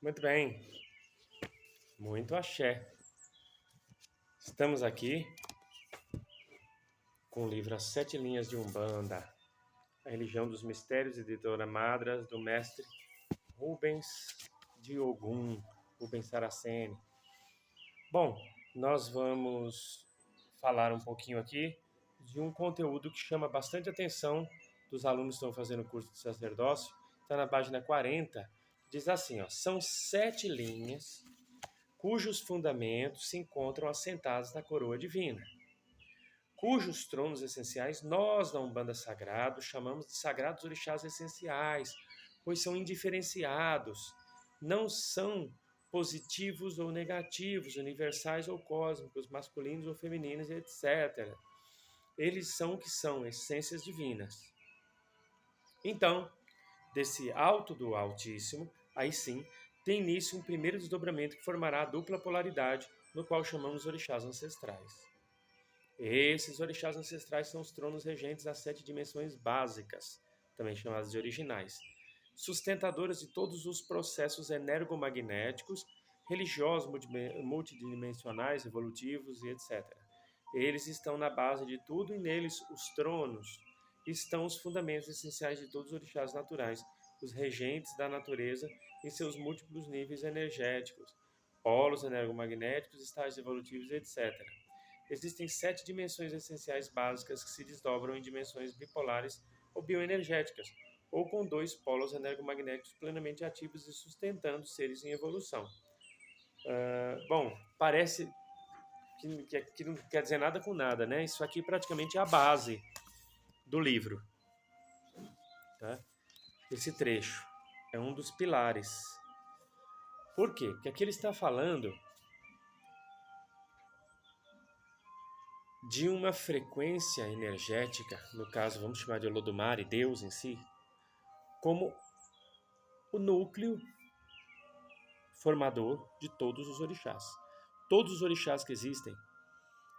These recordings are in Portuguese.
Muito bem, muito axé. Estamos aqui com o livro As Sete Linhas de Umbanda, a religião dos mistérios, editora Madras, do mestre Rubens de Ogum, Rubens Saraceni. Bom, nós vamos falar um pouquinho aqui de um conteúdo que chama bastante atenção dos alunos que estão fazendo o curso de sacerdócio. Está na página 40, diz assim, ó, são 7 linhas cujos fundamentos se encontram assentados na coroa divina, cujos tronos essenciais nós, da Umbanda Sagrado, chamamos de sagrados orixás essenciais, pois são indiferenciados, não são positivos ou negativos, universais ou cósmicos, masculinos ou femininos, etc. Eles são o que são, essências divinas. Então, desse alto do Altíssimo, aí sim, tem início um primeiro desdobramento que formará a dupla polaridade, no qual chamamos orixás ancestrais. Esses orixás ancestrais são os tronos regentes das 7 dimensões básicas, também chamadas de originais, sustentadoras de todos os processos energomagnéticos, religiosos, multidimensionais, evolutivos e etc. Eles estão na base de tudo e neles os tronos estão os fundamentos essenciais de todos os orixás naturais, os regentes da natureza em seus múltiplos níveis energéticos, polos energomagnéticos, estágios evolutivos, etc. Existem 7 dimensões essenciais básicas que se desdobram em dimensões bipolares ou bioenergéticas, ou com 2 polos energomagnéticos plenamente ativos e sustentando seres em evolução. Bom, parece que não quer dizer nada com nada, né? Isso aqui praticamente é a base do livro. Tá? Esse trecho é um dos pilares. Por quê? Porque aqui ele está falando de uma frequência energética, no caso vamos chamar de Olodumare, Deus em si, como o núcleo formador de todos os orixás. Todos os orixás que existem,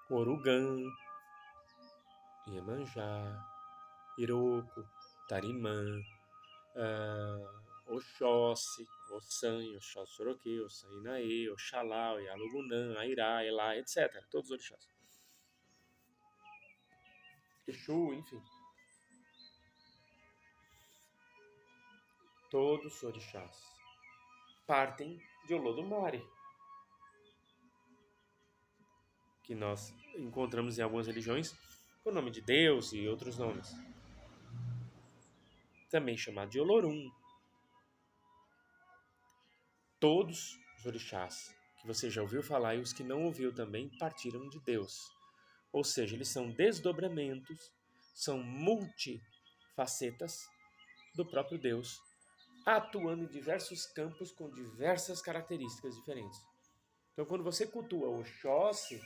Orugã, Iemanjá, Iroko, Tarimã, Oxóssi, Ossan, Oxóssi-Oroquê, Ossan-Inaê, Oxalá, Oialugunã, Airá, Elá, etc. Todos os orixás. Exu, enfim. Todos os orixás partem de Olodumare, que nós encontramos em algumas religiões com o nome de Deus e outros nomes. Também chamado de Olorum. Todos os orixás que você já ouviu falar e os que não ouviu também partiram de Deus. Ou seja, eles são desdobramentos, são multifacetas do próprio Deus, atuando em diversos campos com diversas características diferentes. Então, quando você cultua Oxóssi,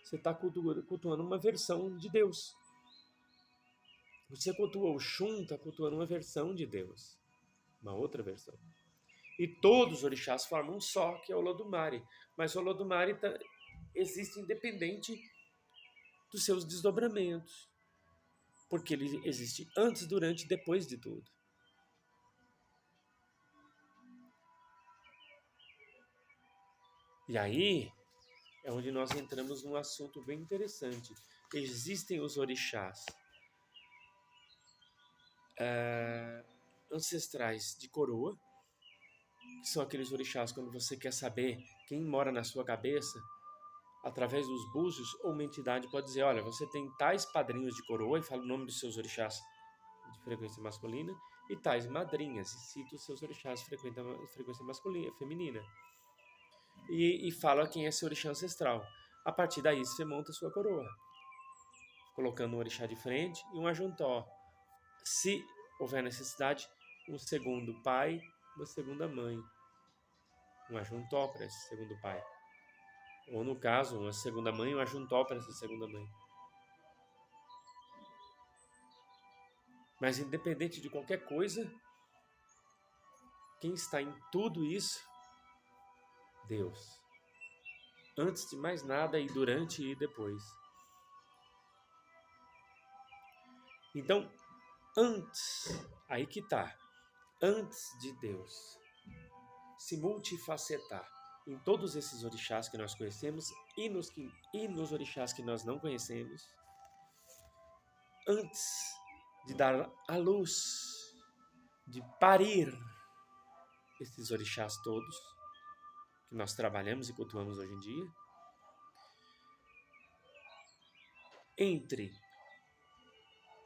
você está cultuando uma versão de Deus. Você cultua Oxum, está cultuando uma versão de Deus, uma outra versão. E todos os orixás formam um só, que é o Olodumare. Mas o Olodumare existe independente dos seus desdobramentos, porque ele existe antes, durante e depois de tudo. E aí é onde nós entramos num assunto bem interessante. Existem os orixás ancestrais de coroa, que são aqueles orixás quando você quer saber quem mora na sua cabeça, através dos búzios, ou uma entidade pode dizer, olha, você tem tais padrinhos de coroa, e fala o nome dos seus orixás de frequência masculina, e tais madrinhas, e cita os seus orixás de frequência masculina, feminina. E fala quem é seu orixá ancestral. A partir daí você monta a sua coroa, colocando um orixá de frente e um ajuntó. Se houver necessidade, um segundo pai, uma segunda mãe. Um ajuntó para esse segundo pai. Ou no caso, uma segunda mãe e um ajuntó para essa segunda mãe. Mas independente de qualquer coisa, quem está em tudo isso? Deus. Antes de mais nada, e durante e depois. Então, antes, aí que tá, antes de Deus, se multifacetar em todos esses orixás que nós conhecemos e nos orixás que nós não conhecemos, antes de dar à luz, de parir esses orixás todos que nós trabalhamos e cultuamos hoje em dia, entre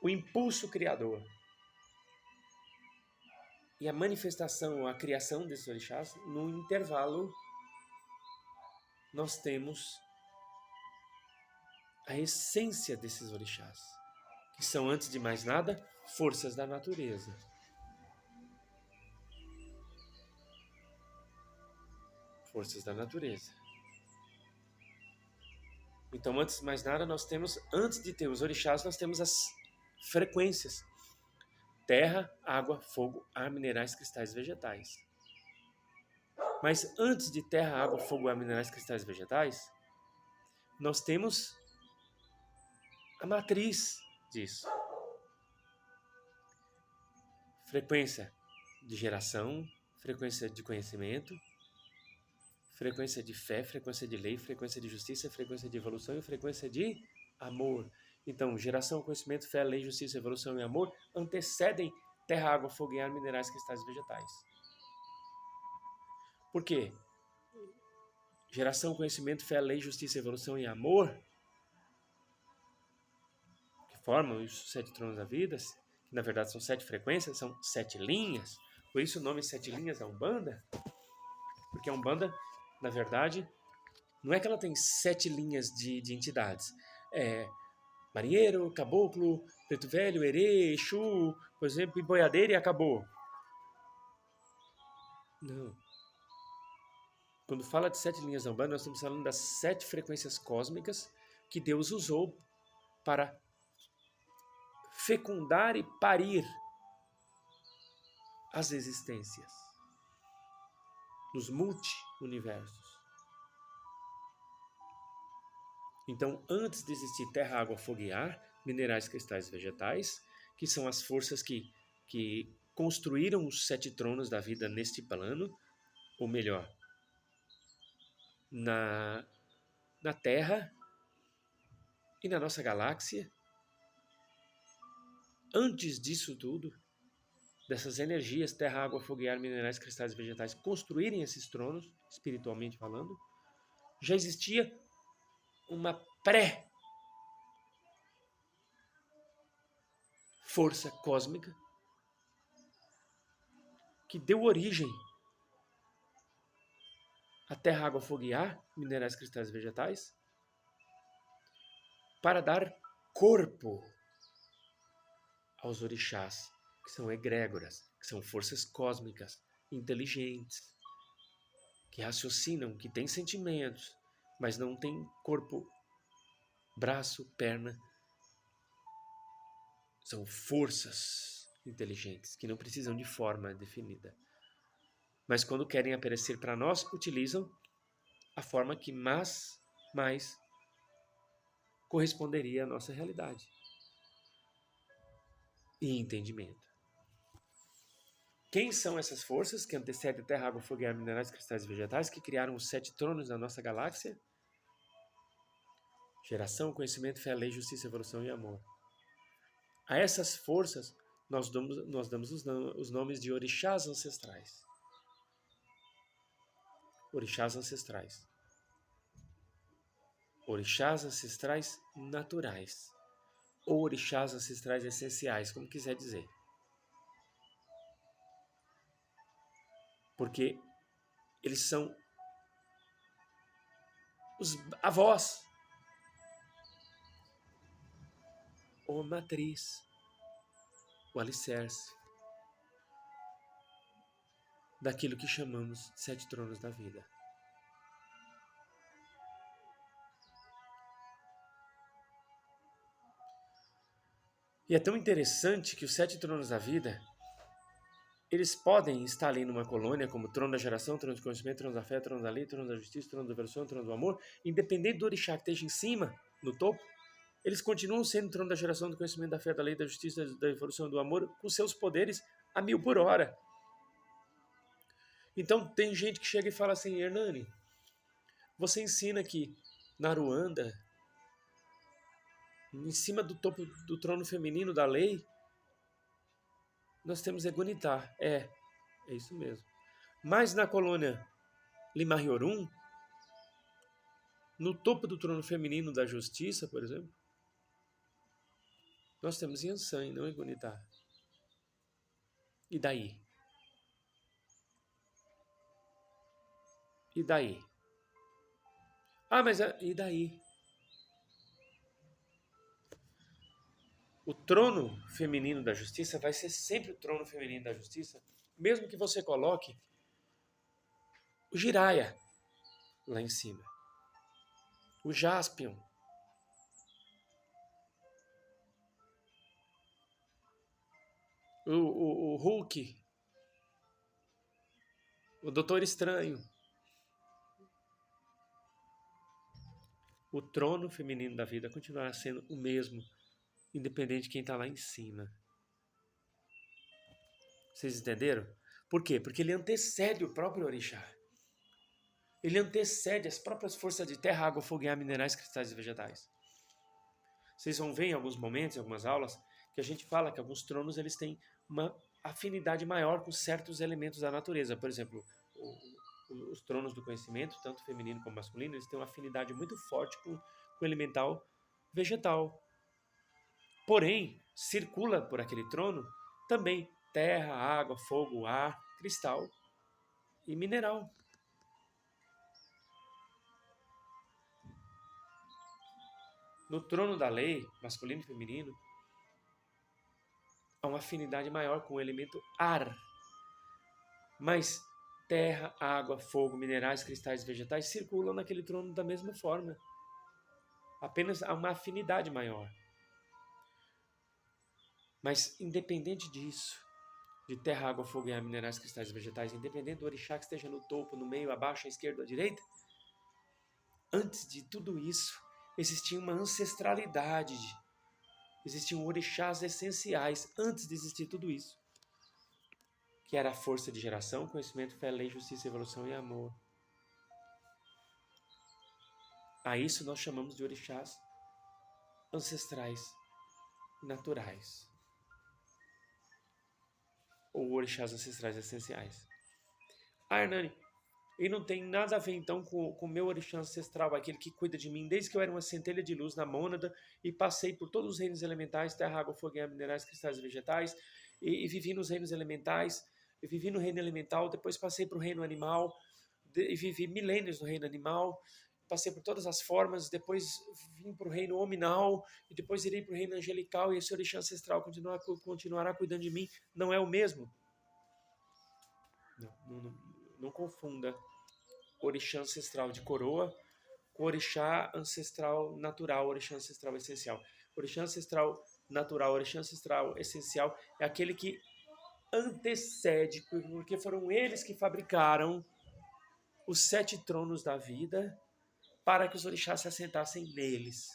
o impulso criador e a manifestação, a criação desses orixás, no intervalo nós temos a essência desses orixás, que são, antes de mais nada, forças da natureza. Forças da natureza. Então, antes de mais nada, antes de ter os orixás, nós temos as frequências: terra, água, fogo, ar, minerais, cristais, vegetais. Mas antes de terra, água, fogo, ar, minerais, cristais, vegetais, nós temos a matriz disso. Frequência de geração, frequência de conhecimento, frequência de fé, frequência de lei, frequência de justiça, frequência de evolução e frequência de amor. Então, geração, conhecimento, fé, lei, justiça, evolução e amor antecedem terra, água, fogo e ar, minerais, cristais e vegetais. Por quê? Geração, conhecimento, fé, lei, justiça, evolução e amor, que formam os 7 tronos da vida, que na verdade são 7 frequências, são 7 linhas. Por isso o nome 7 linhas da Umbanda, porque a Umbanda, na verdade, não é que ela tem 7 linhas de entidades. É marinheiro, caboclo, preto velho, herê, exu, por exemplo, e boiadeiro, e acabou. Não. Quando fala de 7 linhas da Umbanda, nós estamos falando das 7 frequências cósmicas que Deus usou para fecundar e parir as existências nos multi-universos. Então, antes de existir terra, água, fogo e ar, minerais, cristais e vegetais, que são as forças que construíram os 7 tronos da vida neste plano, ou melhor, na Terra e na nossa galáxia. Antes disso tudo, dessas energias, terra, água, fogo e ar, minerais, cristais e vegetais, construírem esses tronos, espiritualmente falando, já existia uma pré-força cósmica que deu origem a terra, água, fogo e ar, minerais, cristais e vegetais, para dar corpo aos orixás, que são egrégoras, que são forças cósmicas, inteligentes, que raciocinam, que têm sentimentos, mas não têm corpo, braço, perna. São forças inteligentes, que não precisam de forma definida. Mas quando querem aparecer para nós, utilizam a forma que mais corresponderia à nossa realidade e entendimento. Quem são essas forças que antecedem terra, água, fogo e ar, minerais, cristais e vegetais, que criaram os 7 tronos da nossa galáxia? Geração, conhecimento, fé, lei, justiça, evolução e amor. A essas forças nós damos os nomes de orixás ancestrais. Orixás ancestrais. Orixás ancestrais naturais. Ou orixás ancestrais essenciais, como quiser dizer. Porque eles são os avós, ou a matriz, o alicerce daquilo que chamamos de 7 tronos da vida. E é tão interessante que os 7 tronos da vida, eles podem estar ali numa colônia como trono da geração, trono do conhecimento, trono da fé, trono da lei, trono da justiça, trono da evolução, trono do amor, independente do orixá que esteja em cima, no topo, eles continuam sendo trono da geração, do conhecimento, da fé, da lei, da justiça, da evolução, do amor, com seus poderes a 1000 por hora. Então tem gente que chega e fala assim, Hernani, você ensina que na Aruanda, em cima do topo do trono feminino da lei, nós temos Egunitá. É isso mesmo. Mas na colônia Limahiorum, no topo do trono feminino da justiça, por exemplo, nós temos Yansan e não Egunitá. E daí? E daí? Ah, mas e daí? O trono feminino da justiça vai ser sempre o trono feminino da justiça, mesmo que você coloque o Jiraya lá em cima, o Jaspion, o Hulk, o Doutor Estranho. O trono feminino da vida continuará sendo o mesmo, independente de quem está lá em cima. Vocês entenderam? Por quê? Porque ele antecede o próprio orixá. Ele antecede as próprias forças de terra, água, fogo e ar, minerais, cristais e vegetais. Vocês vão ver em alguns momentos, em algumas aulas, que a gente fala que alguns tronos eles têm uma afinidade maior com certos elementos da natureza. Por exemplo, os tronos do conhecimento, tanto feminino como masculino, eles têm uma afinidade muito forte com o elemental vegetal. Porém, circula por aquele trono também terra, água, fogo, ar, cristal e mineral. No trono da lei, masculino e feminino, há uma afinidade maior com o elemento ar. Mas terra, água, fogo, minerais, cristais e vegetais circulam naquele trono da mesma forma. Apenas há uma afinidade maior. Mas independente disso, de terra, água, fogo e ar, minerais, cristais e vegetais, independente do orixá que esteja no topo, no meio, abaixo, à esquerda ou à direita, antes de tudo isso, existia uma ancestralidade, existiam orixás essenciais antes de existir tudo isso, que era a força de geração, conhecimento, fé, lei, justiça, evolução e amor. A isso nós chamamos de orixás ancestrais naturais, ou orixás ancestrais essenciais. Ah, Hernani, e não tem nada a ver então com o meu orixá ancestral, aquele que cuida de mim desde que eu era uma centelha de luz na mônada e passei por todos os reinos elementais, terra, água, fogo, ar, minerais, cristais e vegetais, e vivi nos reinos elementais, e vivi no reino elemental, depois passei para o reino animal, e vivi milênios no reino animal, passei por todas as formas, depois vim para o reino hominal, e depois irei para o reino angelical, e esse orixá ancestral continuará cuidando de mim. Não é o mesmo? Não confunda orixá ancestral de coroa com orixá ancestral natural, orixá ancestral essencial. Orixá ancestral natural, orixá ancestral essencial é aquele que antecede, porque foram eles que fabricaram os 7 tronos da vida para que os orixás se assentassem neles.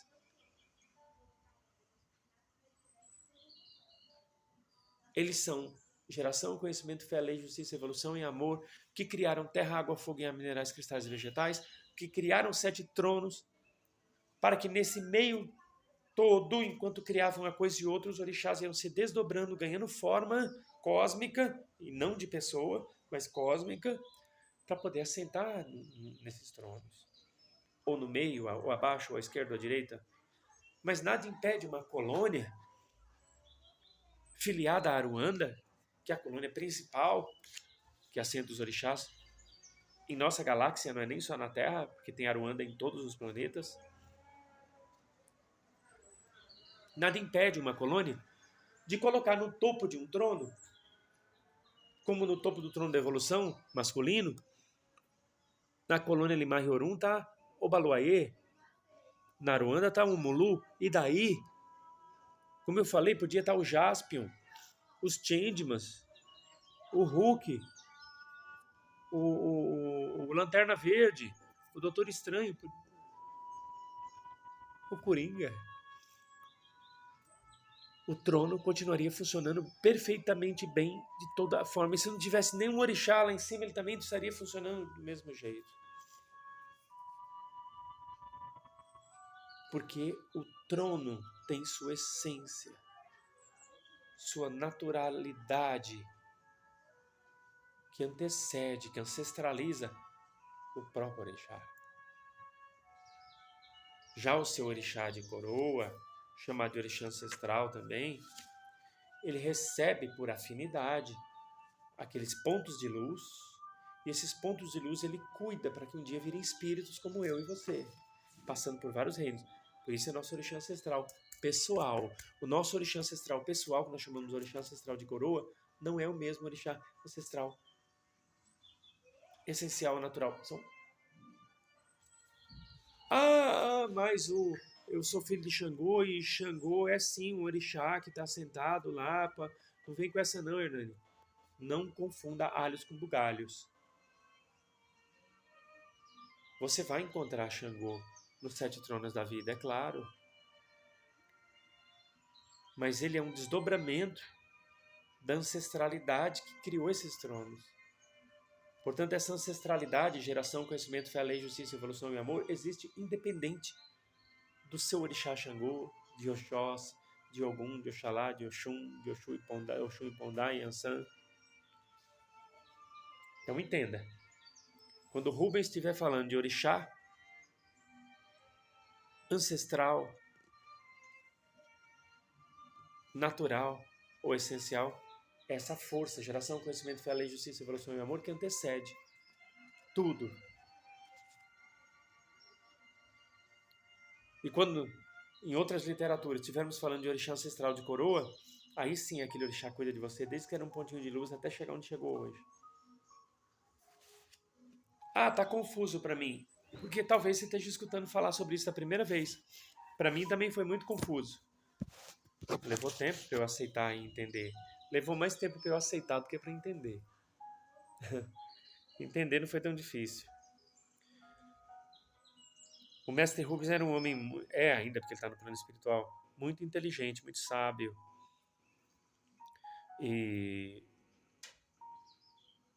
Eles são geração, conhecimento, fé, lei, justiça, evolução e amor, que criaram terra, água, fogo e ar, minerais, cristais e vegetais, que criaram 7 tronos, para que nesse meio todo, enquanto criavam uma coisa e outra, os orixás iam se desdobrando, ganhando forma cósmica, e não de pessoa, mas cósmica, para poder assentar nesses tronos. Ou no meio, ou abaixo, ou à esquerda, ou à direita. Mas nada impede uma colônia filiada a Aruanda, que é a colônia principal, que assenta os orixás. Em nossa galáxia, não é nem só na Terra, porque tem Aruanda em todos os planetas. Nada impede uma colônia de colocar no topo de um trono, como no topo do trono da evolução masculino, na colônia Limahiorum está Obaluayê, na Aruanda está o Mulu, e daí, como eu falei, podia estar o Jaspion, os Changemans, o Hulk, o Lanterna Verde, o Doutor Estranho, o Coringa. o trono continuaria funcionando perfeitamente bem de toda forma. E se não tivesse nenhum orixá lá em cima, ele também estaria funcionando do mesmo jeito. Porque o trono tem sua essência, sua naturalidade, que antecede, que ancestraliza o próprio orixá. Já o seu orixá de coroa, chamado de orixá ancestral também, ele recebe por afinidade aqueles pontos de luz, e esses pontos de luz ele cuida para que um dia virem espíritos como eu e você, passando por vários reinos. Por isso é nosso orixá ancestral pessoal. O nosso orixá ancestral pessoal, que nós chamamos de orixá ancestral de coroa, não é o mesmo orixá ancestral essencial, natural. Mas eu sou filho de Xangô e Xangô é sim um orixá que está sentado lá. Não vem com essa não, Hernani. Não confunda alhos com bugalhos. Você vai encontrar Xangô nos 7 tronos da vida, é claro. Mas ele é um desdobramento da ancestralidade que criou esses tronos. Portanto, essa ancestralidade, geração, conhecimento, fé, lei, justiça, evolução e amor, existe independente do seu orixá Xangô, de Oxós, de Ogum, de Oxalá, de Oxum, de Oxum e Pondá e Ansan. Então entenda, quando Rubens estiver falando de orixá ancestral, natural ou essencial, essa força, geração, conhecimento, fé, lei, justiça, evolução e amor que antecede tudo. E quando em outras literaturas estivermos falando de orixá ancestral de coroa, aí sim aquele orixá cuida de você desde que era um pontinho de luz até chegar onde chegou hoje. Tá confuso para mim, porque talvez você esteja escutando falar sobre isso da primeira vez. Para mim também foi muito confuso. Levou tempo para eu aceitar e entender. Levou mais tempo para eu aceitar do que para entender. Entender não foi tão difícil. O mestre Rubens era um homem, ainda porque ele está no plano espiritual, muito inteligente, muito sábio.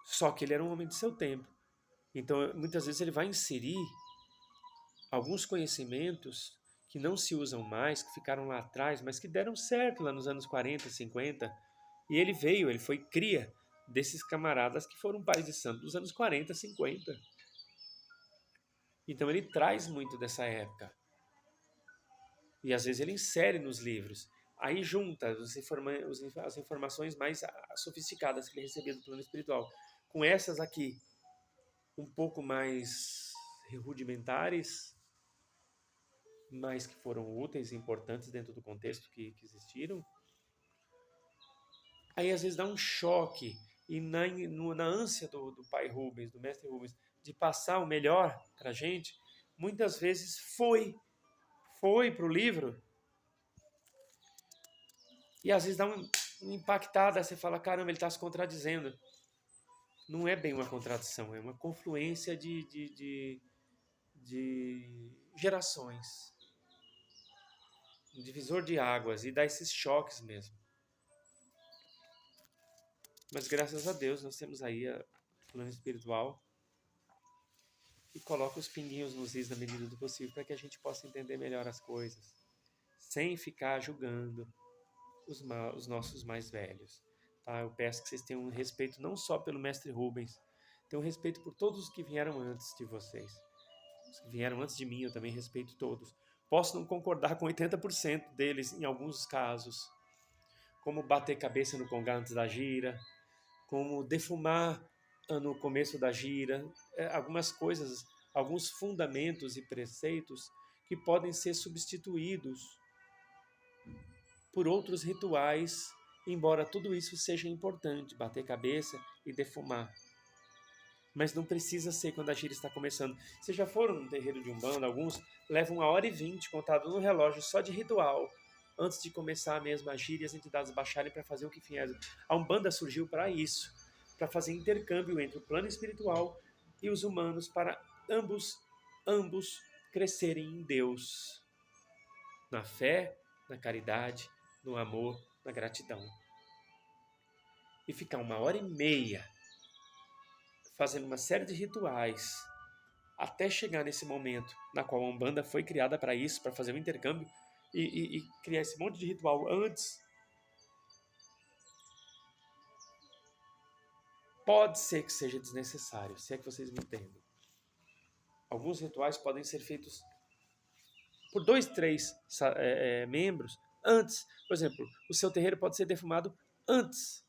Só que ele era um homem de seu tempo. Então, muitas vezes ele vai inserir alguns conhecimentos que não se usam mais, que ficaram lá atrás, mas que deram certo lá nos anos 40, 50. E ele foi cria desses camaradas que foram pais de santo dos anos 40, 50. Então ele traz muito dessa época. E às vezes ele insere nos livros. Aí junta as informações mais sofisticadas que ele recebia do plano espiritual com essas aqui, um pouco mais rudimentares, mas que foram úteis e importantes dentro do contexto que existiram. Aí às vezes dá um choque, e na ânsia do pai Rubens, do mestre Rubens, de passar o melhor para a gente, muitas vezes foi para o livro, e às vezes dá uma impactada, você fala, caramba, ele está se contradizendo. Não é bem uma contradição, é uma confluência de gerações. Um divisor de águas, e dá esses choques mesmo. Mas graças a Deus nós temos aí o plano espiritual que coloca os pinguinhos nos is na medida do possível para que a gente possa entender melhor as coisas, sem ficar julgando os nossos mais velhos. Tá? Eu peço que vocês tenham um respeito não só pelo mestre Rubens, tenham um respeito por todos os que vieram antes de vocês. Os que vieram antes de mim, eu também respeito todos. Posso não concordar com 80% deles em alguns casos, como bater cabeça no congá antes da gira, como defumar no começo da gira, algumas coisas, alguns fundamentos e preceitos que podem ser substituídos por outros rituais, embora tudo isso seja importante, bater cabeça e defumar. Mas não precisa ser quando a gira está começando. Vocês já foram no terreiro de Umbanda, alguns levam 1h20 contado no relógio só de ritual, antes de começar mesmo a gira e as entidades baixarem para fazer o que fizeram. A Umbanda surgiu para isso, para fazer intercâmbio entre o plano espiritual e os humanos, para ambos crescerem em Deus, na fé, na caridade, no amor, na gratidão. E ficar 1h30 fazendo uma série de rituais até chegar nesse momento na qual a Umbanda foi criada para isso, para fazer um intercâmbio e criar esse monte de ritual antes, pode ser que seja desnecessário, se é que vocês me entendem. Alguns rituais podem ser feitos por 2, 3 membros antes. Por exemplo, o seu terreiro pode ser defumado antes.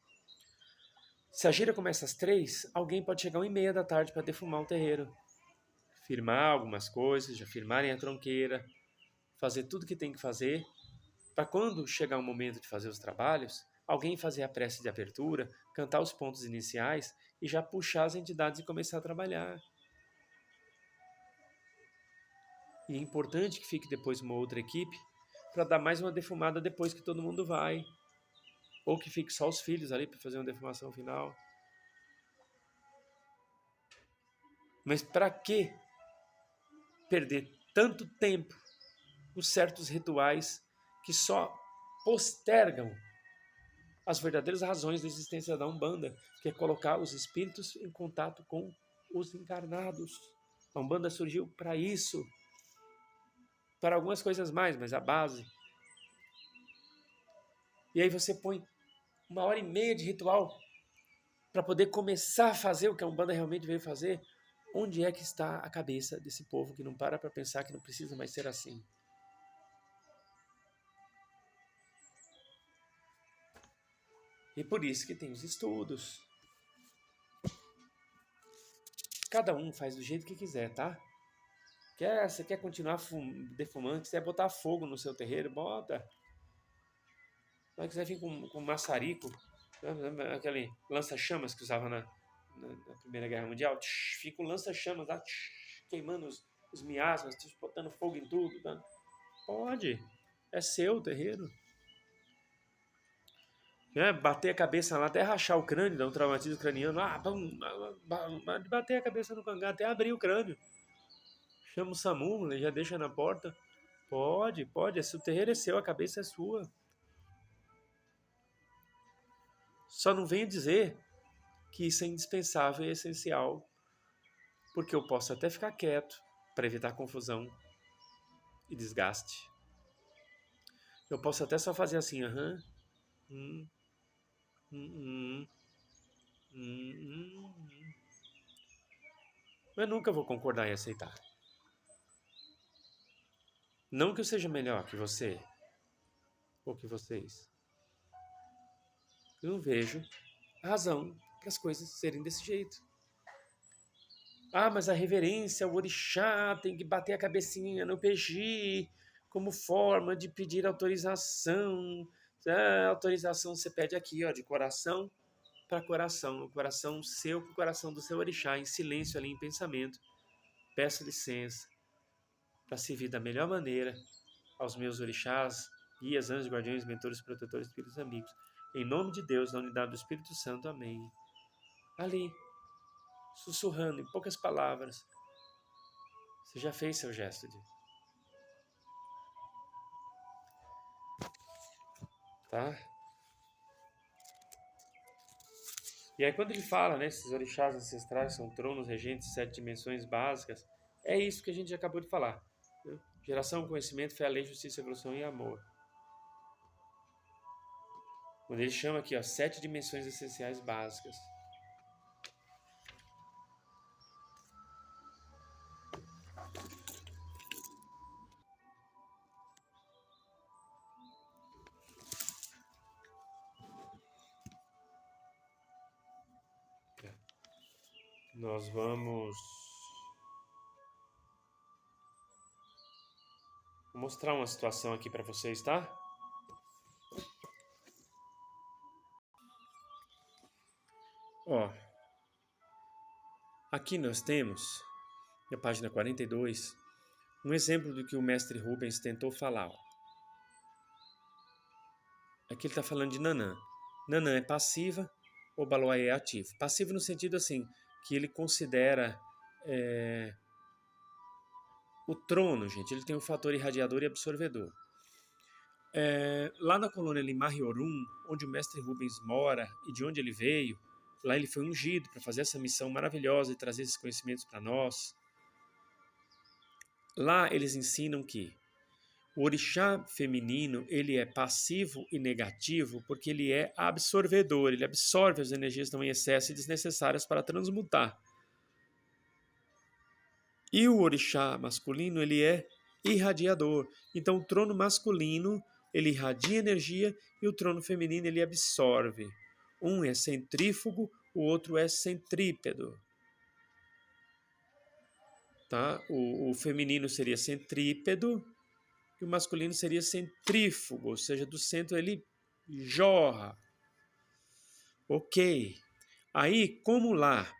Se a gira começa às 3, alguém pode chegar 1h30 da tarde para defumar um terreiro. Firmar algumas coisas, já firmarem a tronqueira, fazer tudo que tem que fazer, para quando chegar o momento de fazer os trabalhos, alguém fazer a prece de abertura, cantar os pontos iniciais e já puxar as entidades e começar a trabalhar. E é importante que fique depois uma outra equipe para dar mais uma defumada depois que todo mundo vai. Ou que fique só os filhos ali para fazer uma defumação final. Mas para que perder tanto tempo com certos rituais que só postergam as verdadeiras razões da existência da Umbanda, que é colocar os espíritos em contato com os encarnados. A Umbanda surgiu para isso. Para algumas coisas mais, mas a base. E aí você põe 1h30 de ritual para poder começar a fazer o que a Umbanda realmente veio fazer. Onde é que está a cabeça desse povo que não para pensar que não precisa mais ser assim? E por isso que tem os estudos. Cada um faz do jeito que quiser, tá? Você quer continuar defumando, quiser botar fogo no seu terreiro, bota. Se quiser vir com maçarico, aquele lança-chamas que usava na Primeira Guerra Mundial, fica o lança-chamas lá, queimando os miasmas, botando fogo em tudo. Tá? Pode, é seu o terreiro. Bater a cabeça lá, até rachar o crânio, dar um traumatismo craniano, bater a cabeça no cangá, até abrir o crânio. Chama o SAMU, já deixa na porta. Pode, o terreiro é seu, a cabeça é sua. Só não venha dizer que isso é indispensável e essencial, porque eu posso até ficar quieto para evitar confusão e desgaste. Eu posso até só fazer assim, mas nunca vou concordar em aceitar. Não que eu seja melhor que você ou que vocês. Eu não vejo razão para as coisas serem desse jeito. Mas a reverência ao orixá tem que bater a cabecinha no PG como forma de pedir autorização. Autorização você pede aqui, de coração para coração. O coração seu com o coração do seu orixá, em silêncio ali, em pensamento. Peço licença para servir da melhor maneira aos meus orixás, guias, anjos, guardiões, mentores, protetores, espíritos amigos. Em nome de Deus, na unidade do Espírito Santo, amém. Ali, sussurrando em poucas palavras, você já fez seu gesto de... Tá? E aí quando ele fala, esses orixás ancestrais são tronos regentes, 7 dimensões básicas, é isso que a gente acabou de falar. Né? Geração, conhecimento, fé, lei, justiça, evolução e amor. Quando ele chama aqui, 7 dimensões essenciais básicas. Nós vamos mostrar uma situação aqui para vocês, tá? Aqui nós temos, na página 42, um exemplo do que o mestre Rubens tentou falar. Aqui ele está falando de Nanã. Nanã é passiva, o Baloai é ativo. Passivo no sentido assim, que ele considera o trono, gente, ele tem o fator irradiador e absorvedor. Lá na colônia Limar Yorum, onde o mestre Rubens mora e de onde ele veio, lá ele foi ungido para fazer essa missão maravilhosa e trazer esses conhecimentos para nós. Lá eles ensinam que o orixá feminino, ele é passivo e negativo porque ele é absorvedor, ele absorve as energias que estão em excesso e desnecessárias para transmutar. E o orixá masculino, ele é irradiador. Então o trono masculino, ele irradia energia e o trono feminino, ele absorve. Um é centrífugo, o outro é centrípedo. Tá? O feminino seria centrípedo e o masculino seria centrífugo, ou seja, do centro ele jorra. Ok. Aí, como lá,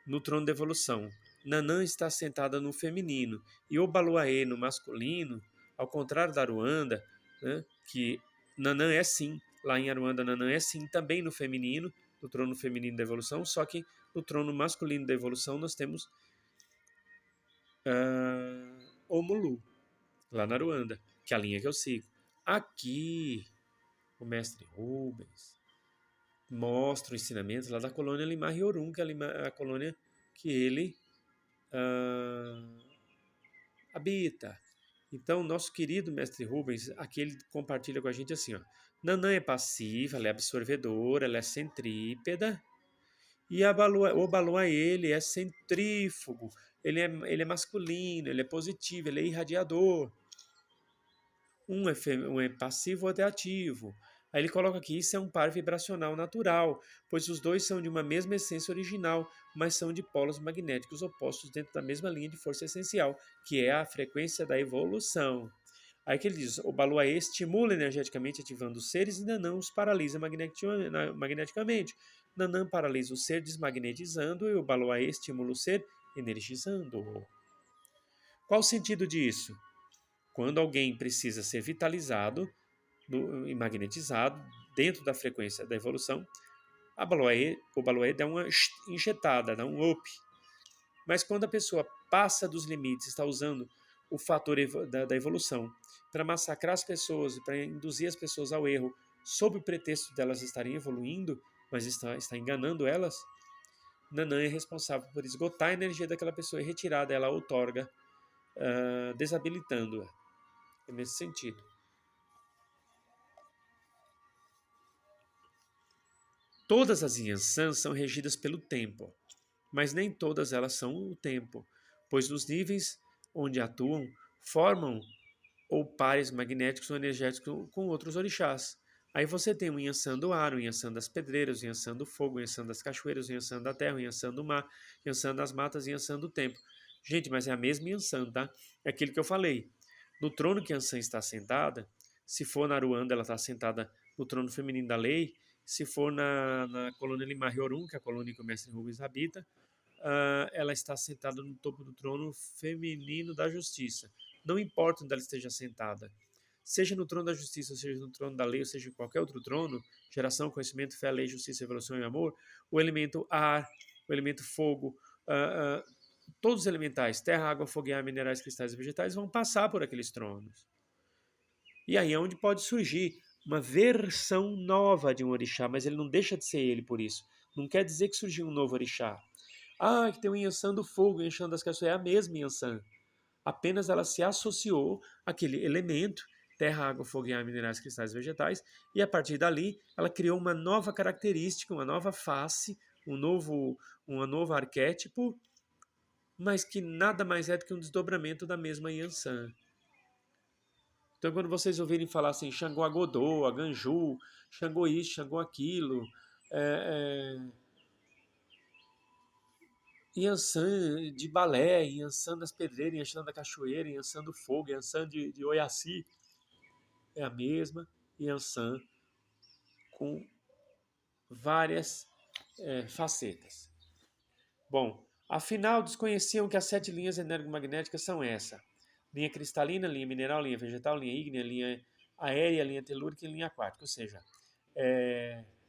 no trono da evolução, Nanã está sentada no feminino e Obaluaê no masculino, ao contrário da Aruanda, né, que Nanã é sim, lá em Aruanda Nanã é sim também no feminino, no trono feminino da evolução, só que no trono masculino da evolução nós temos Omulu, lá na Aruanda, que é a linha que eu sigo. Aqui, o mestre Rubens mostra o ensinamento lá da colônia Limar Yorum, que é a colônia que ele habita. Então, nosso querido mestre Rubens, aqui ele compartilha com a gente assim, ó. Nanã é passiva, ela é absorvedora, ela é centrípeda. E o Obaluaê, ele é centrífugo, ele é masculino, ele é positivo, ele é irradiador. Um é passivo, outro é ativo. Aí ele coloca aqui, isso é um par vibracional natural, pois os dois são de uma mesma essência original, mas são de polos magnéticos opostos dentro da mesma linha de força essencial, que é a frequência da evolução. Aí que ele diz, o Baluaê estimula energeticamente ativando os seres e Nanã os paralisa magneticamente. Nanã paralisa o ser desmagnetizando e o Baluaê estimula o ser energizando-o. Qual o sentido disso? Quando alguém precisa ser vitalizado e magnetizado dentro da frequência da evolução, o Baluaê dá uma injetada, dá um up. Mas quando a pessoa passa dos limites, está usando o fator da evolução para massacrar as pessoas e para induzir as pessoas ao erro, sob o pretexto delas estarem evoluindo, mas está enganando elas, Nanã é responsável por esgotar a energia daquela pessoa e retirar dela a outorga, desabilitando-a. É nesse sentido. Todas as Yansan são regidas pelo tempo, mas nem todas elas são o tempo, pois nos níveis onde atuam, formam ou pares magnéticos ou energéticos com outros orixás. Aí você tem o Yansan do ar, o Yansan das pedreiras, o Yansan do fogo, o Yansan das cachoeiras, o Yansan da terra, o Yansan do mar, o Yansan das matas e o Yansan do tempo. Gente, mas é a mesma Yansan, tá? É aquilo que eu falei. No trono que Yansan está sentada, se for na Aruanda, ela está sentada no trono feminino da lei. Se for na colônia Limar Yorum, que é a colônia que o mestre Rubens habita, ela está sentada no topo do trono feminino da justiça. Não importa onde ela esteja sentada, seja no trono da justiça, seja no trono da lei, ou seja em qualquer outro trono, geração, conhecimento, fé, lei, justiça, evolução e amor, o elemento ar, o elemento fogo, todos os elementais, terra, água, fogo, ar, minerais, cristais e vegetais, vão passar por aqueles tronos. E aí é onde pode surgir uma versão nova de um orixá, mas ele não deixa de ser ele por isso. Não quer dizer que surgiu um novo orixá. Ah, que tem o Yansan do fogo, o Yansan das cachoeiras, é a mesma Yansan. Apenas ela se associou àquele elemento, terra, água, fogo, ar, minerais, cristais e vegetais, e a partir dali ela criou uma nova característica, uma nova face, um novo arquétipo, mas que nada mais é do que um desdobramento da mesma Yansan. Então, quando vocês ouvirem falar assim, Xangô Agodô, Aganju, Xangô isso, Xangô aquilo, Yansan de balé, Yansan das pedreiras, Yansan da cachoeira, Yansan do fogo, Yansan de Oiaci, é a mesma Yansan com várias facetas. Bom, afinal, desconheciam que as 7 linhas energomagnéticas são essa: linha cristalina, linha mineral, linha vegetal, linha ígnea, linha aérea, linha telúrica e linha aquática, ou seja,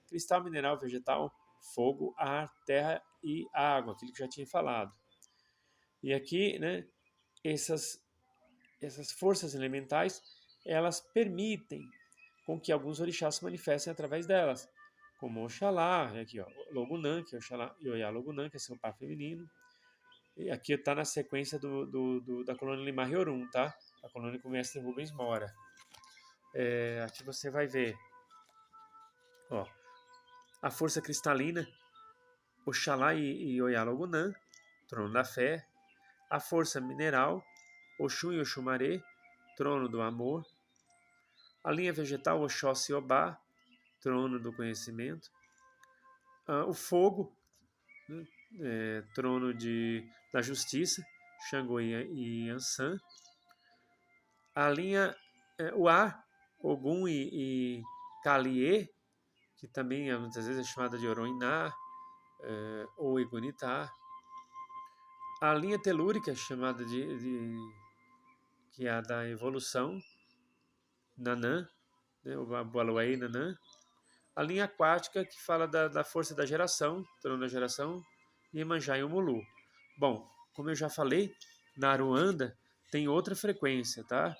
cristal, mineral, vegetal, fogo, ar, terra e água, aquilo que já tinha falado. E aqui, né, essas forças elementais elas permitem com que alguns orixás se manifestem através delas, como Oxalá, aqui ó, Logunã, que é Oxalá, Ioiá Logunã, que é seu par feminino. E aqui está na sequência da colônia Limar Iorum, tá? A colônia com o mestre Rubens Mora. Aqui você vai ver, ó, a força cristalina, Oxalá e Ioiá Logunã, trono da fé. A força mineral, Oxum e Oxumaré, trono do amor. A linha vegetal, Oxóssi e Obá, trono do conhecimento. O fogo, né, trono da justiça, Xangô e Yansan. A linha, o ar, Ogum e Kaliê, que também muitas vezes é chamada de Oroiná ou Igunitá. A linha telúrica, chamada que é a da evolução, Nanã, né, o Abualuaí Nanã. A linha aquática, que fala da força da geração, trono da geração, e Iemanjá e Omulu. Bom, como eu já falei, na Aruanda tem outra frequência, tá?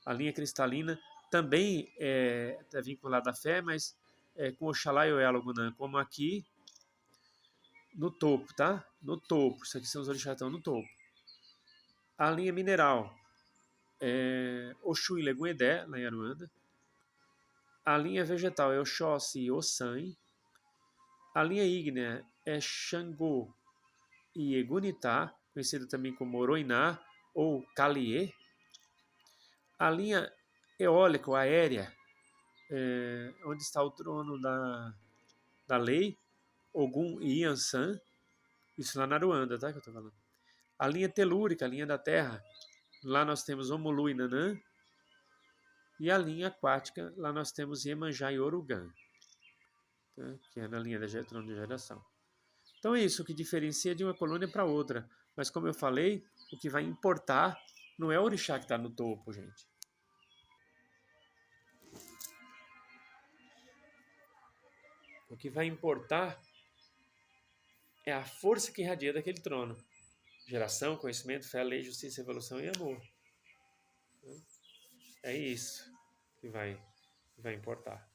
A linha cristalina também é vinculada à fé, mas com Oxalá e Oiá-Logunã, como aqui no topo, tá? No topo, isso aqui são os orixás que estão no topo. A linha mineral é Oxum e Leguedé, lá em Aruanda. A linha vegetal é Oxóssi e Ossan. A linha ígnea é Xangô e Egunitá, conhecida também como Oroiná ou Kaliê. A linha eólica ou aérea, onde está o trono da lei, Ogum e Yansan, isso lá na Aruanda, tá, que eu estou falando. A linha telúrica, a linha da terra, lá nós temos Omulu e Nanã. E a linha aquática, lá nós temos Iemanjá e Orugã, tá, que é na linha da trono de geração. Então é isso, o que diferencia de uma colônia para outra. Mas como eu falei, o que vai importar não é o orixá que está no topo, gente. O que vai importar é a força que irradia daquele trono. Geração, conhecimento, fé, lei, justiça, evolução e amor. É isso que vai importar.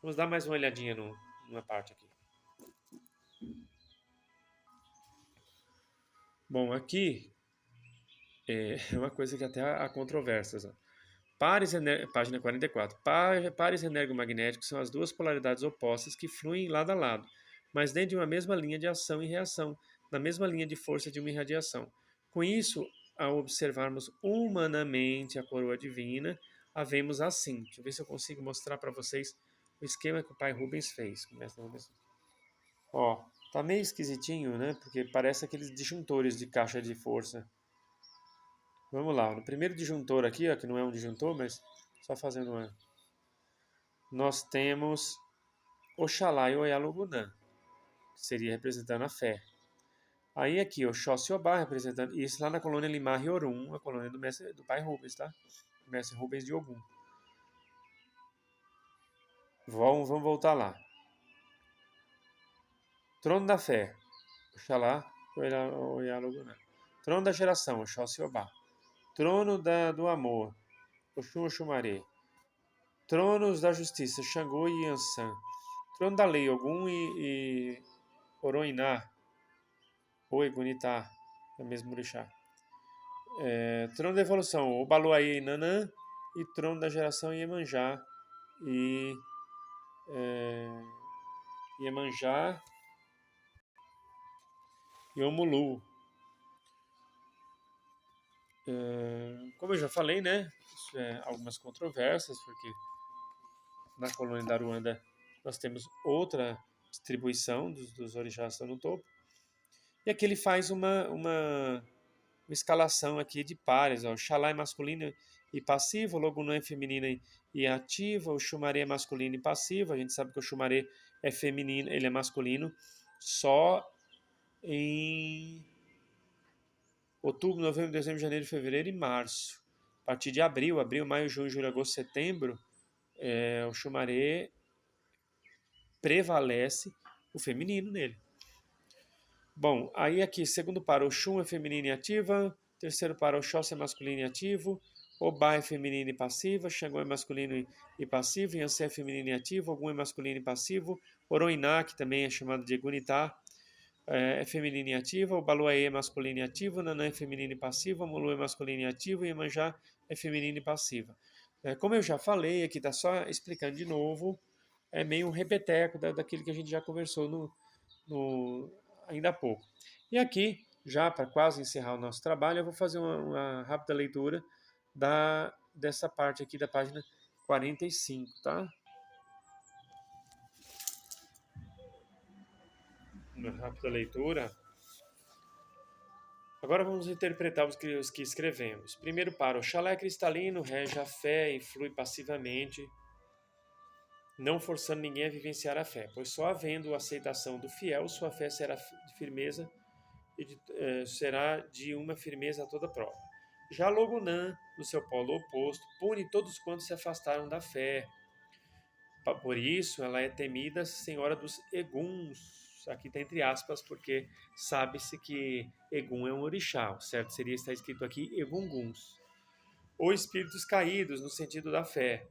Vamos dar mais uma olhadinha numa parte aqui. Bom, aqui é uma coisa que até há controvérsias. Página 44. Pares energomagnéticos são as duas polaridades opostas que fluem lado a lado, mas dentro de uma mesma linha de ação e reação, na mesma linha de força de uma irradiação. Com isso, ao observarmos humanamente a coroa divina, a vemos assim. Deixa eu ver se eu consigo mostrar para vocês o esquema que o pai Rubens fez. Ó, tá meio esquisitinho, né? Porque parece aqueles disjuntores de caixa de força. Vamos lá, no primeiro disjuntor aqui, ó, que não é um disjuntor, mas só fazendo uma. Nós temos Oxalá e Oiá-Logunã, que seria representando a fé. Aí aqui, Oxóssi e Obá, representando. Isso lá na colônia Limar e Orum, a colônia do pai Rubens, tá? O mestre Rubens de Ogum. Vamos voltar lá. Trono da fé, Oxalá e Oiá-Logunã. Trono da geração, Oxóssi e Obá. Trono do amor, Oxum Oxumaré. Tronos da justiça, Xangô e Yansan. Trono da lei, Ogum e Oroiná, ou Egunitá, é o mesmo orixá. Trono da evolução, Obaluaí e Nanã. E trono da geração, Iemanjá e Iemanjá e Omulu. Como eu já falei, né? Isso algumas controvérsias, porque na colônia da Ruanda nós temos outra distribuição dos orixás que estão no topo. E aqui ele faz uma escalação aqui de pares. Ó. O Xalá é masculino e passivo, o Logunã é feminino e ativo, o Xumaré é masculino e passivo. A gente sabe que o Xumaré é feminino, ele é masculino só em outubro, novembro, dezembro, janeiro, fevereiro e março. A partir de abril, maio, junho, julho, agosto, setembro, o Xumaré prevalece o feminino nele. Bom, aí aqui, segundo para Oxum é feminino e ativa, terceiro para Oxóssi é masculino e ativo, Obá é feminino e passiva, Xangô é masculino e passivo, Yansé é feminino e ativo, Ogum é masculino e passivo, Oroiná, que também é chamado de Egunitá, é feminino e ativo, o Baluaê é masculino e ativo, Nanã é feminino e passivo, o Mulu é masculino e ativo, e Iemanjá é feminino e passiva. Como eu já falei, aqui está só explicando de novo, é meio um repeteco daquilo que a gente já conversou ainda há pouco. E aqui, já para quase encerrar o nosso trabalho, eu vou fazer uma rápida leitura dessa parte aqui da página 45, tá? Uma rápida leitura. Agora vamos interpretar os que escrevemos. Primeiro para o chalé cristalino, rege a fé e flui passivamente, não forçando ninguém a vivenciar a fé, pois só havendo a aceitação do fiel, sua fé será de firmeza e será de uma firmeza a toda prova. Já Logunã, no seu polo oposto, pune todos quantos se afastaram da fé. Por isso, ela é temida senhora dos Eguns. Aqui está entre aspas, porque sabe-se que Egum é um orixá. O certo seria estar escrito aqui Egunguns. Ou espíritos caídos, no sentido da fé.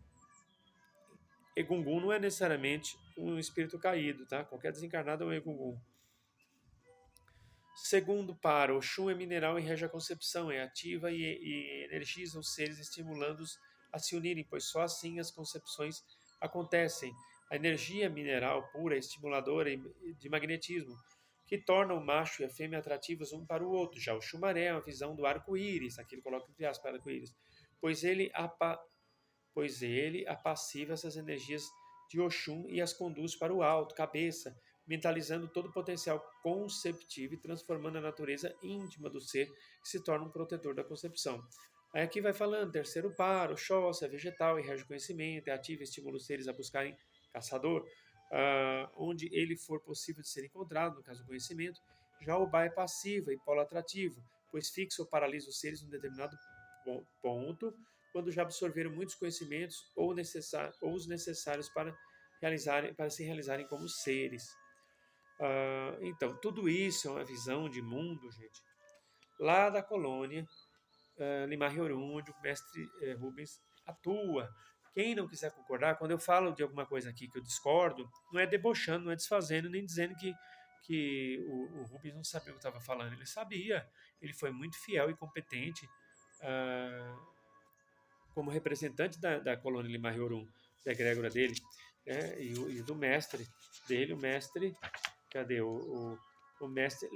Egungun não é necessariamente um espírito caído, tá? Qualquer desencarnado é um Egungun. Segundo, para Oxum é mineral e rege a concepção, é ativa e energiza os seres, estimulando-os a se unirem, pois só assim as concepções acontecem. A energia mineral pura é estimuladora de magnetismo, que torna o macho e a fêmea atrativos um para o outro. Já o Xumaré é uma visão do arco-íris, aqui ele coloca entre aspas arco-íris, pois ele apassiva essas energias de Oxum e as conduz para o alto, cabeça, mentalizando todo o potencial conceptivo e transformando a natureza íntima do ser, que se torna um protetor da concepção. Aí aqui vai falando, terceiro par, o Xóssia é vegetal e rege o conhecimento, é ativo e estimula os seres a buscarem caçador, onde ele for possível de ser encontrado, no caso do conhecimento. Já o Ba é passivo e polo atrativo, pois fixa ou paralisa os seres num determinado ponto, quando já absorveram muitos conhecimentos ou os necessários para se realizarem como seres. Então, tudo isso é uma visão de mundo, gente, lá da colônia Limar-Riorum, onde o mestre Rubens atua. Quem não quiser concordar, quando eu falo de alguma coisa aqui que eu discordo, não é debochando, não é desfazendo, nem dizendo que o Rubens não sabia o que estava falando. Ele sabia, ele foi muito fiel e competente como representante da colônia Limar-Riorum, da egrégora dele, né, e do mestre dele, o mestre, cadê o mestre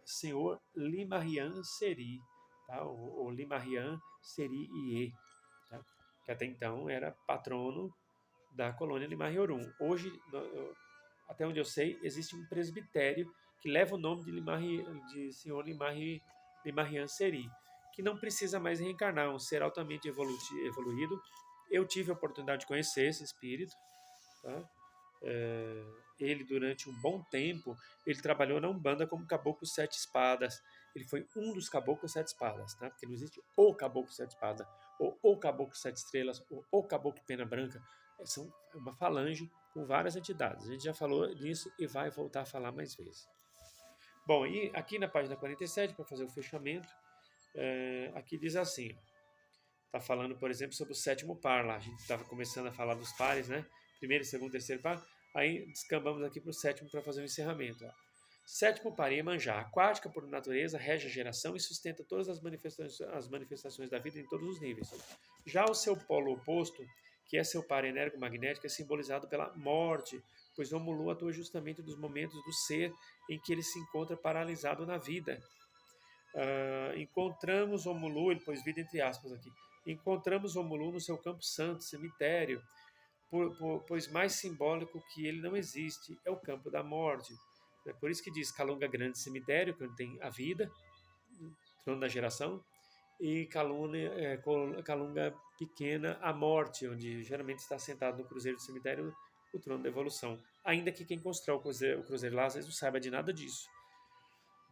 senhor Limarian Seri, tá? O Limarian Seri Ie, tá? Que até então era patrono da colônia Limar-Riorum. Hoje, até onde eu sei, existe um presbitério que leva o nome de senhor Limarian Seri, que não precisa mais reencarnar, um ser altamente evoluído. Eu tive a oportunidade de conhecer esse espírito, tá? Ele, durante um bom tempo, ele trabalhou na Umbanda como caboclo sete espadas. Ele foi um dos caboclos sete espadas, tá? Porque não existe o caboclo sete espadas, ou o caboclo sete estrelas, ou o caboclo pena branca. São uma falange com várias entidades. A gente já falou disso e vai voltar a falar mais vezes. Bom, e aqui na página 47, para fazer o fechamento, aqui diz assim, está falando, por exemplo, sobre o sétimo par lá. A gente estava começando a falar dos pares, né? Primeiro, segundo, terceiro par. Aí descambamos aqui para o sétimo para fazer o encerramento. Ó. Sétimo par, Iemanjá, aquática por natureza, rege a geração e sustenta todas as manifestações da vida em todos os níveis. Já o seu polo oposto, que é seu par energomagnético, é simbolizado pela morte, pois o Mulu atua justamente nos momentos do ser em que ele se encontra paralisado na vida. Encontramos o Mulu, ele pôs vida entre aspas aqui, encontramos o Mulu no seu campo santo, cemitério, pois mais simbólico que ele não existe, é o campo da morte. É por isso que diz Calunga grande cemitério, que tem a vida, trono da geração, e Calunga pequena, a morte, onde geralmente está sentado no cruzeiro do cemitério o trono da evolução. Ainda que quem constrói o cruzeiro lá às vezes não saiba de nada disso.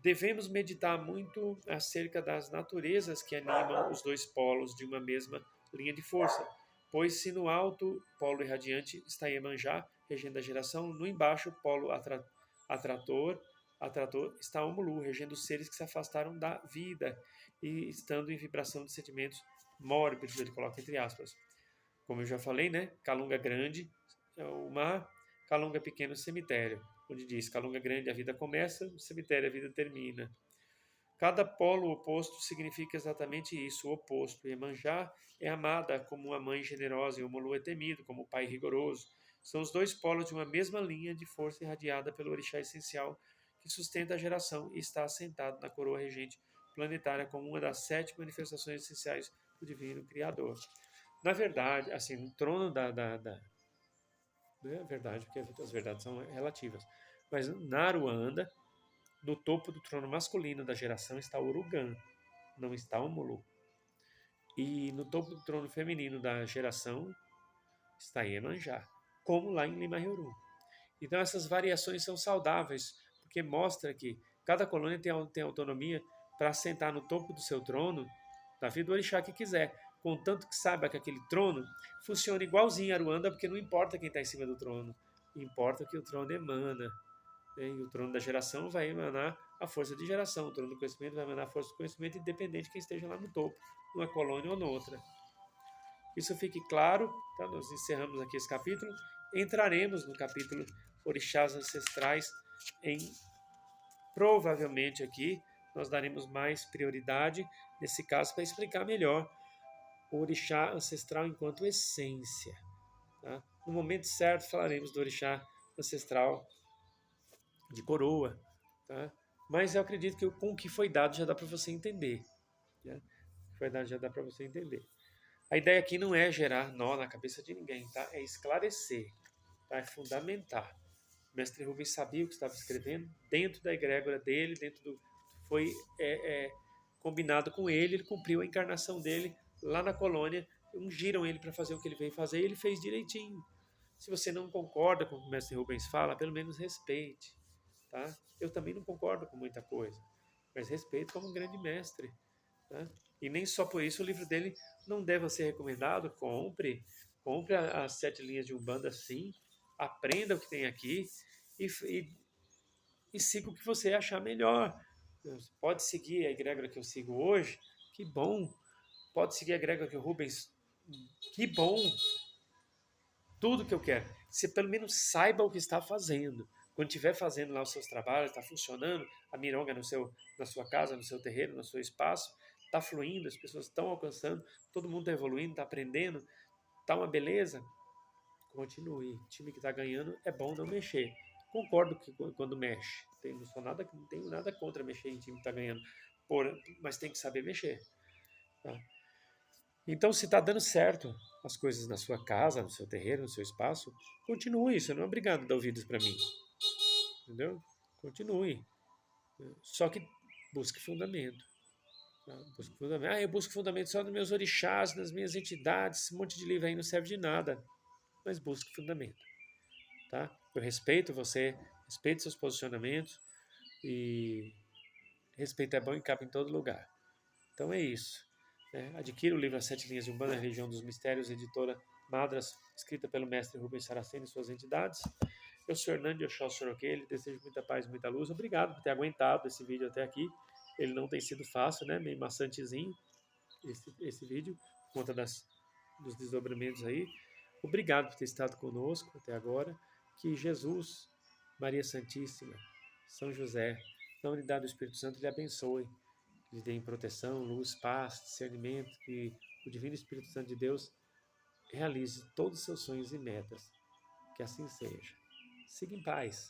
Devemos meditar muito acerca das naturezas que animam os dois polos de uma mesma linha de força, pois se no alto polo irradiante está Iemanjá, regendo a geração, no embaixo polo atrator está o Mulu, regendo os seres que se afastaram da vida e estando em vibração de sentimentos mórbidos, ele coloca entre aspas. Como eu já falei, né? Calunga grande é o mar, Calunga pequeno o cemitério, onde diz Calunga grande a vida começa, o cemitério a vida termina. Cada polo oposto significa exatamente isso, o oposto. Iemanjá é amada como uma mãe generosa e Omolu é temido como o pai rigoroso. São os dois polos de uma mesma linha de força irradiada pelo orixá essencial que sustenta a geração e está assentado na coroa regente planetária como uma das 7 manifestações essenciais do divino criador. Na verdade, assim, no trono não é verdade, porque as verdades são relativas, mas na Aruanda, no topo do trono masculino da geração está Urugan, não está o Mulu. E no topo do trono feminino da geração está Iemanjá, como lá em Lima Rioru. Então essas variações são saudáveis, porque mostra que cada colônia tem autonomia para sentar no topo do seu trono da vida do orixá que quiser, contanto que saiba que aquele trono funciona igualzinho a Aruanda, porque não importa quem está em cima do trono, importa o que o trono emana. E o trono da geração vai emanar a força de geração, o trono do conhecimento vai emanar a força do conhecimento, independente de quem esteja lá no topo, numa colônia ou noutra. Isso fique claro, tá? Nós encerramos aqui esse capítulo. Entraremos no capítulo Orixás Ancestrais em provavelmente aqui nós daremos mais prioridade nesse caso para explicar melhor o orixá ancestral enquanto essência. Tá? No momento certo falaremos do orixá ancestral de coroa, tá? Mas eu acredito que com o que foi dado já dá para você entender. Né? O que foi dado já dá para você entender. A ideia aqui não é gerar nó na cabeça de ninguém, tá? É esclarecer, tá? É fundamentar. O mestre Rubens sabia o que estava escrevendo, dentro da egrégora dele, dentro do foi combinado com ele, ele cumpriu a encarnação dele lá na colônia, ungiram ele para fazer o que ele veio fazer e ele fez direitinho. Se você não concorda com o que o mestre Rubens fala, pelo menos respeite. Tá? Eu também não concordo com muita coisa, mas respeito como um grande mestre. Tá? E nem só por isso o livro dele não deve ser recomendado. Compre as 7 linhas de Umbanda sim, aprenda o que tem aqui e siga o que você achar melhor. Você pode seguir a egrégora que eu sigo hoje, que bom. Pode seguir a egrégora que o Rubens, que bom. Tudo que eu quero. Você pelo menos saiba o que está fazendo. Quando estiver fazendo lá os seus trabalhos, está funcionando, a mironga na sua casa, no seu terreiro, no seu espaço, está fluindo, as pessoas estão alcançando, todo mundo está evoluindo, está aprendendo, está uma beleza, continue. O time que está ganhando é bom não mexer. Concordo que quando mexe, não tenho nada contra mexer em time que está ganhando, mas tem que saber mexer. Tá? Então, se está dando certo as coisas na sua casa, no seu terreiro, no seu espaço, continue. Você não é obrigado a dar ouvidos para mim. Entendeu? Continue. Só que busque fundamento. Tá? Busque fundamento. Eu busco fundamento só nos meus orixás, nas minhas entidades. Esse monte de livro aí não serve de nada. Mas busque fundamento. Tá? Eu respeito você, respeito seus posicionamentos e respeito é bom e cabe em todo lugar. Então é isso. Adquira o livro As 7 Linhas de Umbanda, Religião dos Mistérios, editora Madras, escrita pelo mestre Rubens Saraceni e suas entidades. Eu sou Hernando Oxó Soroquele, desejo muita paz e muita luz. Obrigado por ter aguentado esse vídeo até aqui. Ele não tem sido fácil, né? Meio maçantezinho esse vídeo, por conta dos desdobramentos aí. Obrigado por ter estado conosco até agora. Que Jesus, Maria Santíssima, São José, na unidade do Espírito Santo, lhe abençoe. Lhe dê proteção, luz, paz, discernimento, que o Divino Espírito Santo de Deus realize todos os seus sonhos e metas. Que assim seja. Siga em paz.